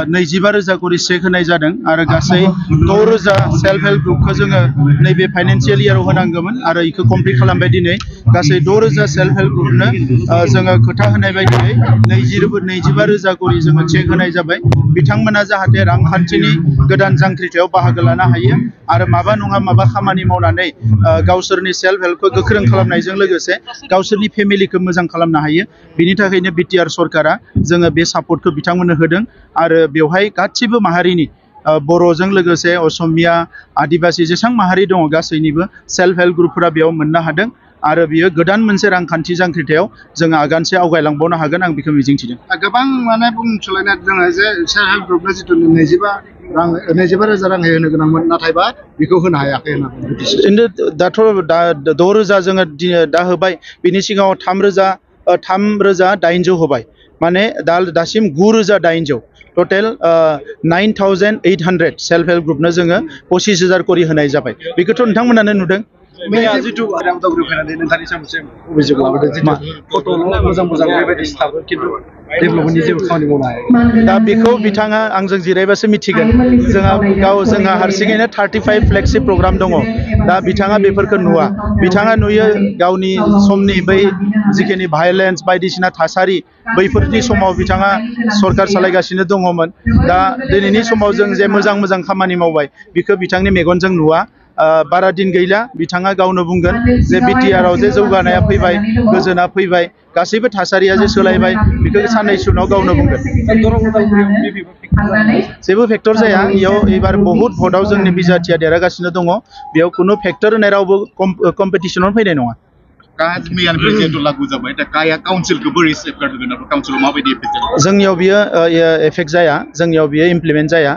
25,000 करि चेक होनाय जादों आरो गासै 6,000 सेल्फ हेल्प ग्रुपखौ जोङो नैबे फाइनान्शियेल इयाराव होनांगौमोन आरो इखौ कमप्लिट खालामबाय दिनै गासै 6,000 सेल्फ हेल्प ग्रुपनो जोङो खोथा होनाय बायदियै 25,000 करि जोङो चेक होनाय जाबाय बिथांमोना जाहाथे रांखान्थिनि गोदान जांख्रिथायाव बाहागो लानो हायो आरो माबा नङा माबा खामानि मावनानै गावसोरनि सेल्फ हेल्पखौ गोख्रों खालामनायजों लोगोसे गावसोरनि फेमिलिखौ मोजां खालामनो हायो बिनि थाखायनो बिटिआर सरकारा जोङो बे सापर्टखौ बिथांमोननो होदों आरो बेवहाय गासिबो माहारिनि बर'जों लोगोसे असमिया आदिबासि जेसां माहारि दङ गासैनिबो सेल्फ हेल्प ग्रुपफोरा बेयाव मोननो हादों आरो बियो गोदान मोनसे रांखान्थि जांख्रिथायाव जोङो आगानसे आवगायलांबावनो हागोन आं बेखौ मिजिंथिदों गोबां माने बुंसोलायनाय जोङो जे सेल्फ हेल्प ग्रुपनो जिथु 25,000 रां होनो गोनांमोन नाथायबा बेखौ होनो हायाखै होनना दाथ' 6,000 जोङो दा होबाय बिनि सिगाङाव 3,800 होबाय माने दासिम 9,800 टटेल 9,800 सेल्फ हेल्प ग्रुपनो जोङो 25,000 करि होनाय जाबाय बेखौथ' नोंथांमोनानो नुदों जिथु उदालगुरि फैनानै नोंथांनि सायाव अभियोग लाबोदों जिथु फट'ल' मोजां बेबायदि स्टाफ खिन्थु डेभेलपमेन्टनि जेबो खामानि मावनो हाया दा बेखौ बिथाङा आंजों जिरायबासो मिथिगोन जोंहा हारसिङैनो 35 फ्लेक्सि प्रग्राम दङ दा बिथाङा बेफोरखौ नुवा बिथाङा नुयो गावनि समनि बै जिखिनि भायलेन्स बायदिसिना थासारि बैफोरनि समाव बिथाङा सरकार सालायगासिनो दङमोन दा दिनैनि समाव जों जे मोजां खामानि मावबाय बेखौ बिथांनि मेगनजों नुवा बारा दिन गैला बिथाङा गावनो बुंगोन जे बिटिआरआव जे जौगानाया फैबाय गोजोना फैबाय गासैबो थासारिया जे सोलायबाय बेखौ साननैसो उनाव गावनो बुंगोन जेबो फेक्टर जाया इयाव एबार बहुत भटआव जोंनि बिजाथिया देरहागासिनो दङ बेयाव खुनु फेक्टर होनाय रावबो कम्पिटिसनाव फैनाय नङा जोंनियाव बियो एफेक्ट जाया जोंनियाव बियो इमप्लिमेन्ट जाया